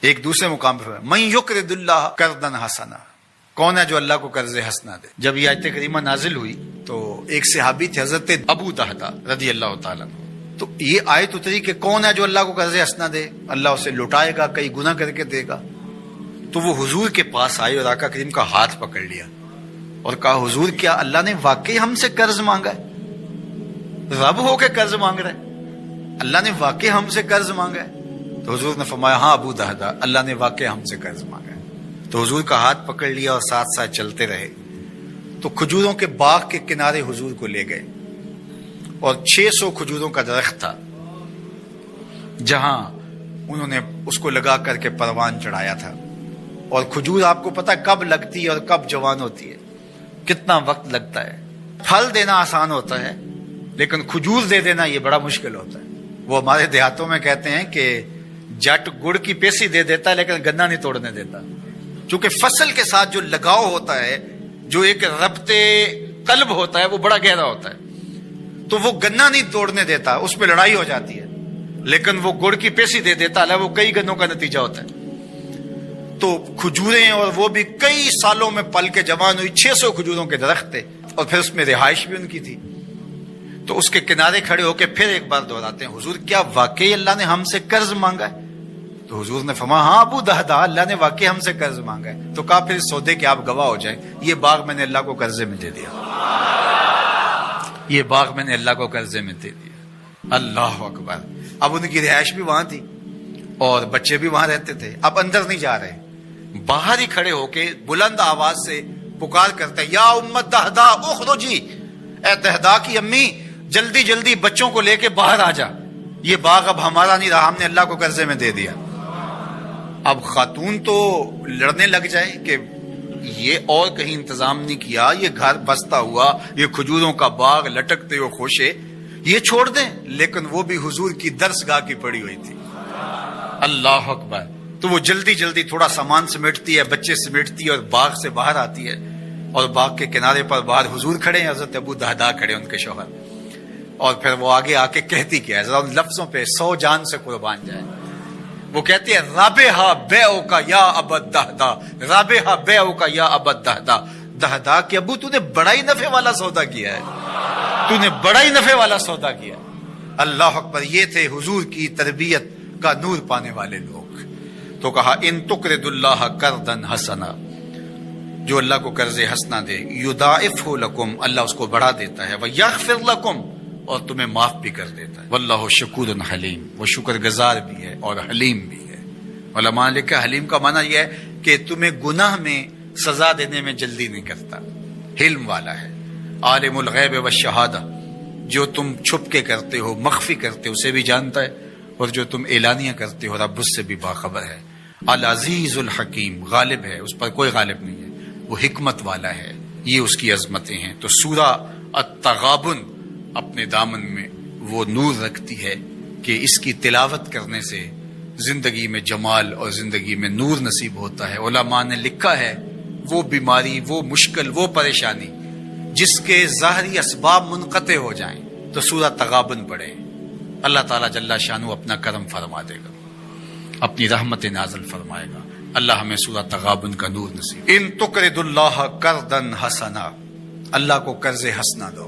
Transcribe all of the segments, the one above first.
ایک دوسرے مقام پر من یقرض اللہ قرضا حسنا، کون ہے جو اللہ کو قرض حسنا دے؟ جب یہ آیت کریمہ نازل ہوئی تو ایک صحابی تھے حضرت ابو دہدہ رضی اللہ تعالیٰ عنہ، تو یہ آیت اتری کہ کون ہے جو اللہ کو قرض حسنا دے، اللہ اسے لوٹائے گا، کئی گناہ کر کے دے گا۔ تو وہ حضور کے پاس آئے اور آقا کریم کا ہاتھ پکڑ لیا اور کہا حضور کیا اللہ نے واقعی ہم سے قرض مانگا ہے؟ رب ہو کے قرض مانگ رہے ہیں، اللہ نے واقعی ہم سے قرض مانگا ہے؟ تو حضور نے فرمایا ہاں ابو دہدہ، اللہ نے واقعی ہم سے قرض مانگا ہے۔ تو حضور کا ہاتھ پکڑ لیا اور ساتھ ساتھ چلتے رہے، تو کھجوروں کے باغ کے کنارے حضور کو لے گئے اور 600 کھجوروں کا درخت تھا جہاں انہوں نے اس کو لگا کر کے پروان چڑھایا تھا۔ اور کھجور آپ کو پتا کب لگتی ہے اور کب جوان ہوتی ہے، کتنا وقت لگتا ہے۔ پھل دینا آسان ہوتا ہے لیکن کھجور دے دینا یہ بڑا مشکل ہوتا ہے۔ وہ ہمارے دیہاتوں میں کہتے ہیں کہ جٹ گڑ کی پیسی دے دیتا ہے لیکن گنا نہیں توڑنے دیتا، چونکہ فصل کے ساتھ جو لگاؤ ہوتا ہے، جو ایک ربط قلب ہوتا ہے، وہ بڑا گہرا ہوتا ہے، تو وہ گنا نہیں توڑنے دیتا، اس پہ لڑائی ہو جاتی ہے، لیکن وہ گڑ کی پیسی دے دیتا ہے، وہ کئی گنوں کا نتیجہ ہوتا ہے۔ تو کھجوریں اور وہ بھی کئی سالوں میں پل کے جوان ہوئی، 600 کھجوروں کے درخت تھے اور پھر اس میں رہائش بھی ان کی تھی۔ تو اس کے کنارے کھڑے ہو کے پھر ایک بار دہراتے ہیں حضور کیا واقعی اللہ نے ہم سے قرض مانگا ہے؟ تو حضور نے فرمایا ہاں ابو دہدہ، اللہ نے واقعی ہم سے قرض مانگا ہے۔ تو کہا پھر سودے کے آپ گواہ ہو جائیں، یہ باغ میں نے اللہ کو قرضے میں دے دیا، یہ باغ میں نے اللہ کو قرضے میں دے دیا۔ اللہ اکبر۔ اب ان کی رہائش بھی وہاں تھی اور بچے بھی وہاں رہتے تھے، اب اندر نہیں جا رہے، باہر ہی کھڑے ہو کے بلند آواز سے پکار کرتے یا امت دہدہ اخرجی، اے دہدہ کی امی جلدی جلدی بچوں کو لے کے باہر آ جا، یہ باغ اب ہمارا نہیں رہا، ہم نے اللہ کو قرضے میں دے دیا۔ اب خاتون تو لڑنے لگ جائے کہ یہ اور کہیں انتظام نہیں کیا، یہ گھر بستا ہوا، یہ کھجوروں کا باغ لٹکتے ہوئے خوشے، یہ چھوڑ دیں، لیکن وہ بھی حضور کی درسگاہ کی پڑی ہوئی تھی۔ اللہ اکبر۔ تو وہ جلدی جلدی تھوڑا سامان سمیٹتی ہے، بچے سمیٹتی ہے اور باغ سے باہر آتی ہے، اور باغ کے کنارے پر باہر حضور کھڑے ہیں، حضرت ابو دہدہ کھڑے ان کے شوہر، اور پھر وہ آگے آ کے کہتی کیا ہے، ذرا ان لفظوں پہ 100 جان سے قربان جائے۔ وہ کہتی ہے رابحہ بیعک یا ابا دہدہ، رابحہ بیعک یا ابا دہدہ، دہدہ کہ ابو تو نے بڑا ہی نفع والا سودا کیا ہے، تو نے بڑا ہی نفع والا سودا کیا۔ اللہ اکبر۔ یہ تھے حضور کی تربیت کا نور پانے والے لوگ۔ تو کہا ان تقرض اللہ قرضا حسنا، جو اللہ کو قرض حسنا دے، یضاعفہ لکم، اللہ اس کو بڑھا دیتا ہے، ویغفر لکم، اور تمہیں معاف بھی کر دیتا ہے، واللہ شکور حلیم، وہ شکر گزار بھی ہے اور حلیم بھی ہے۔ علماء نے لکھا حلیم کا معنی یہ ہے کہ تمہیں گناہ میں سزا دینے میں جلدی نہیں کرتا، حلم والا ہے۔ عالم الغیب والشہادہ، جو تم چھپ کے کرتے ہو، مخفی کرتے ہو، اسے بھی جانتا ہے، اور جو تم اعلانیہ کرتے ہو رب اس سے بھی باخبر ہے۔ العزیز الحکیم، غالب ہے، اس پر کوئی غالب نہیں ہے، وہ حکمت والا ہے، یہ اس کی عظمتیں ہیں۔ تو سورہ التغابن اپنے دامن میں وہ نور رکھتی ہے کہ اس کی تلاوت کرنے سے زندگی میں جمال اور زندگی میں نور نصیب ہوتا ہے۔ علماء نے لکھا ہے وہ بیماری، وہ مشکل، وہ پریشانی جس کے ظاہری اسباب منقطع ہو جائیں تو سورہ تغابن پڑھیں، اللہ تعالیٰ جل شانہ اپنا کرم فرما دے گا، اپنی رحمت نازل فرمائے گا۔ اللہ ہمیں سورہ تغابن کا نور نصیب۔ ان تقرض اللہ قرضا حسنا، اللہ کو قرض حسنا دو۔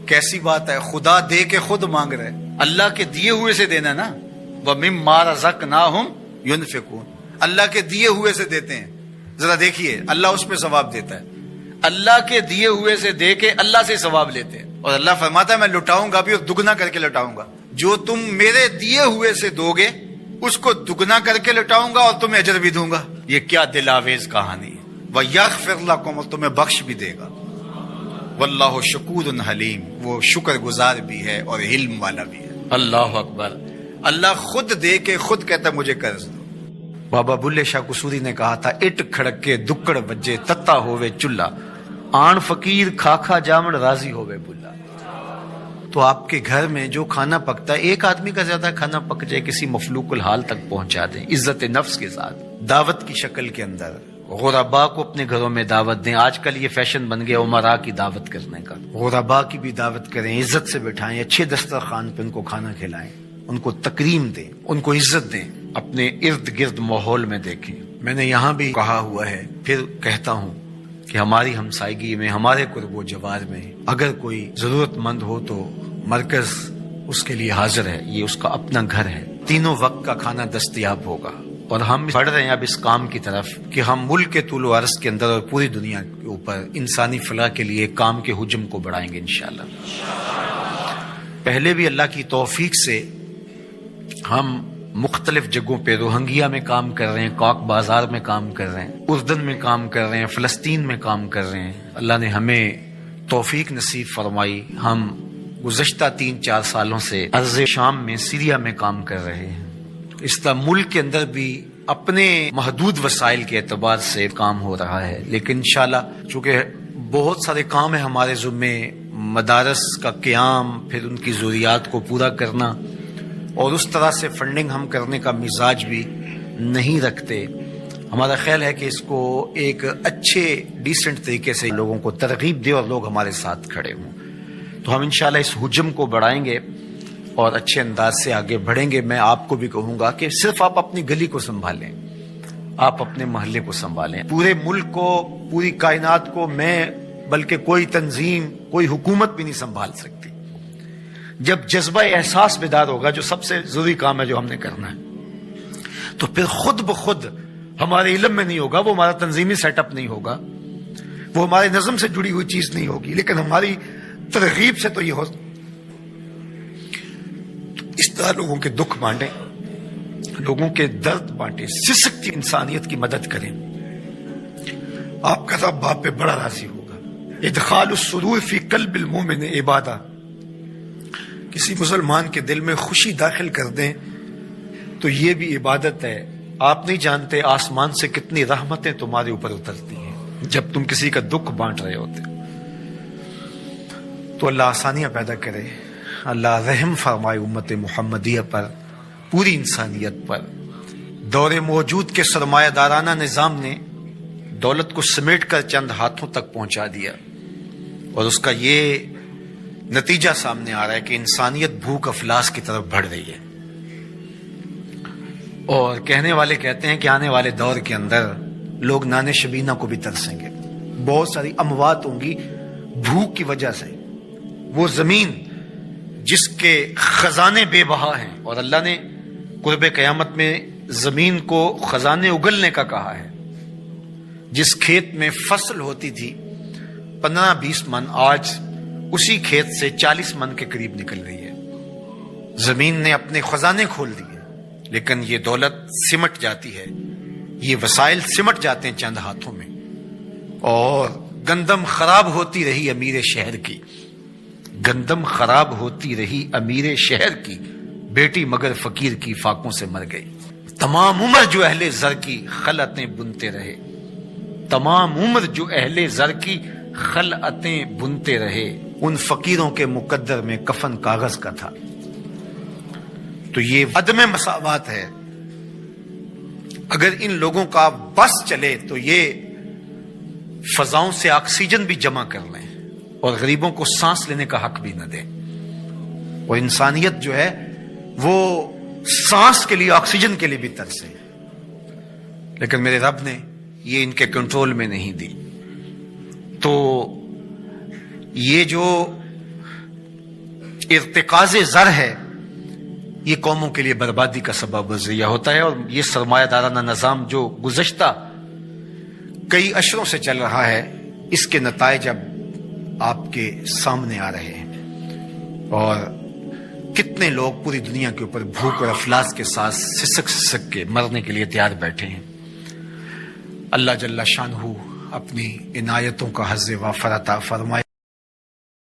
کیسی بات ہے، خدا دے کے خود مانگ رہے، اللہ کے دیے ہوئے سے دینا نا، وَمِمَّا رَزَقْنَاهُمْ يُنْفِقُونَ، اللہ کے دیے ہوئے سے دیتے ہیں۔ ذرا دیکھیے اللہ اس پہ ثواب دیتا ہے، اللہ کے دیے ہوئے سے دے کے اللہ سے ثواب لیتے ہیں، اور اللہ فرماتا ہے میں لٹاؤں گا بھی اور دگنا کر کے لٹاؤں گا، جو تم میرے دیے ہوئے سے دو گے اس کو دگنا کر کے لٹاؤں گا اور تمہیں اجر بھی دوں گا۔ یہ کیا دل آویز کہانی ہے۔ وَيَغْفِرْ لَكُمْ، اور تمہیں بخش بھی دے گا۔ واللہ شکور حلیم، وہ شکر گزار بھی ہے اور علم والا بھی ہے۔ اللہ اکبر۔ اللہ خود دے کے خود کہتا ہے مجھے قرض دو۔ بابا بلے شاہ قصوری نے کہا تھا اٹ کھڑکے دکڑ بجے تتا ہوئے چلا، آن فقیر کھا کھا جامن راضی ہوئے بلا۔ تو آپ کے گھر میں جو کھانا پکتا ہے، ایک آدمی کا زیادہ کھانا پک جائے، کسی مفلوق الحال تک پہنچا دیں عزت نفس کے ساتھ، دعوت کی شکل کے اندر غربا کو اپنے گھروں میں دعوت دیں۔ آج کل یہ فیشن بن گیا عمرا کی دعوت کرنے کا، غربا کی بھی دعوت کریں، عزت سے بٹھائیں، اچھے دسترخوان پہ ان کو کھانا کھلائیں، ان کو تکریم دیں، ان کو عزت دیں۔ اپنے ارد گرد ماحول میں دیکھیں. میں نے یہاں بھی کہا ہوا ہے، پھر کہتا ہوں کہ ہماری ہمسائیگی میں، ہمارے قرب و جوار میں اگر کوئی ضرورت مند ہو تو مرکز اس کے لیے حاضر ہے. یہ اس کا اپنا گھر ہے. تینوں وقت کا کھانا دستیاب ہوگا. اور ہم بڑھ رہے ہیں اب اس کام کی طرف کہ ہم ملک کے طول و عرض کے اندر اور پوری دنیا کے اوپر انسانی فلاح کے لیے کام کے حجم کو بڑھائیں گے انشاءاللہ. پہلے بھی اللہ کی توفیق سے ہم مختلف جگہوں پہ روہنگیا میں کام کر رہے ہیں، کاک بازار میں کام کر رہے ہیں، اردن میں کام کر رہے ہیں، فلسطین میں کام کر رہے ہیں. اللہ نے ہمیں توفیق نصیب فرمائی. ہم گزشتہ 3-4 سالوں سے ارض شام میں، سیریا میں کام کر رہے ہیں. اس طرح ملک کے اندر بھی اپنے محدود وسائل کے اعتبار سے کام ہو رہا ہے. لیکن انشاءاللہ چونکہ بہت سارے کام ہیں ہمارے ذمے، مدارس کا قیام، پھر ان کی ضروریات کو پورا کرنا، اور اس طرح سے فنڈنگ ہم کرنے کا مزاج بھی نہیں رکھتے. ہمارا خیال ہے کہ اس کو ایک اچھے ڈیسنٹ طریقے سے لوگوں کو ترغیب دے اور لوگ ہمارے ساتھ کھڑے ہوں. تو ہم انشاءاللہ اس حجم کو بڑھائیں گے اور اچھے انداز سے آگے بڑھیں گے. میں آپ کو بھی کہوں گا کہ صرف آپ اپنی گلی کو سنبھالیں، آپ اپنے محلے کو سنبھالیں. پورے ملک کو، پوری کائنات کو میں بلکہ کوئی تنظیم، کوئی حکومت بھی نہیں سنبھال سکتی. جب جذبہ احساس بیدار ہوگا، جو سب سے ضروری کام ہے جو ہم نے کرنا ہے، تو پھر خود بخود ہمارے علم میں نہیں ہوگا، وہ ہمارا تنظیمی سیٹ اپ نہیں ہوگا، وہ ہمارے نظم سے جڑی ہوئی چیز نہیں ہوگی، لیکن ہماری ترغیب سے تو یہ ہو. تو اس طرح لوگوں کے دکھ بانٹیں، لوگوں کے درد بانٹیں، سسکتی انسانیت کی مدد کریں. آپ کا رب آپ پہ بڑا راضی ہوگا. ادخال السرور فی قلب المومن عبادہ. کسی مسلمان کے دل میں خوشی داخل کر دیں تو یہ بھی عبادت ہے. آپ نہیں جانتے آسمان سے کتنی رحمتیں تمہارے اوپر اترتی ہیں جب تم کسی کا دکھ بانٹ رہے ہوتے. تو اللہ آسانیاں پیدا کرے، اللہ رحم فرمائے امت محمدیہ پر، پوری انسانیت پر. دور موجود کے سرمایہ دارانہ نظام نے دولت کو سمیٹ کر چند ہاتھوں تک پہنچا دیا، اور اس کا یہ نتیجہ سامنے آ رہا ہے کہ انسانیت بھوک افلاس کی طرف بڑھ رہی ہے. اور کہنے والے کہتے ہیں کہ آنے والے دور کے اندر لوگ نان شبینہ کو بھی ترسیں گے. بہت ساری اموات ہوں گی بھوک کی وجہ سے. وہ زمین جس کے خزانے بے بہا ہیں، اور اللہ نے قرب قیامت میں زمین کو خزانے اگلنے کا کہا ہے. جس کھیت میں فصل ہوتی تھی 15-20 من، آج اسی کھیت سے 40 من کے قریب نکل رہی ہے. زمین نے اپنے خزانے کھول دیے، لیکن یہ دولت سمٹ جاتی ہے، یہ وسائل سمٹ جاتے ہیں چند ہاتھوں میں. اور گندم خراب ہوتی رہی امیر شہر کی، گندم خراب ہوتی رہی امیر شہر کی، بیٹی مگر فقیر کی فاقوں سے مر گئی. تمام عمر جو اہل زر کی خلعتیں بنتے رہے، تمام عمر جو اہل زر کی خلعتیں بنتے رہے، ان فقیروں کے مقدر میں کفن کاغذ کا تھا. تو یہ عدم مساوات ہے. اگر ان لوگوں کا بس چلے تو یہ فضاؤں سے آکسیجن بھی جمع کر لیں اور غریبوں کو سانس لینے کا حق بھی نہ دیں. اور انسانیت جو ہے وہ سانس کے لیے، آکسیجن کے لیے بھی ترسے. لیکن میرے رب نے یہ ان کے کنٹرول میں نہیں دی. تو یہ جو ارتکاز زر ہے، یہ قوموں کے لیے بربادی کا سبب و ذریعہ ہوتا ہے. اور یہ سرمایہ دارانہ نظام جو گزشتہ کئی اشروں سے چل رہا ہے، اس کے نتائج اب آپ کے سامنے آ رہے ہیں. اور کتنے لوگ پوری دنیا کے اوپر بھوک اور افلاس کے ساتھ سسک کے مرنے کے لیے تیار بیٹھے ہیں. اللہ جل شانہ اپنی عنایتوں کا حظ وافر عطا فرمائے.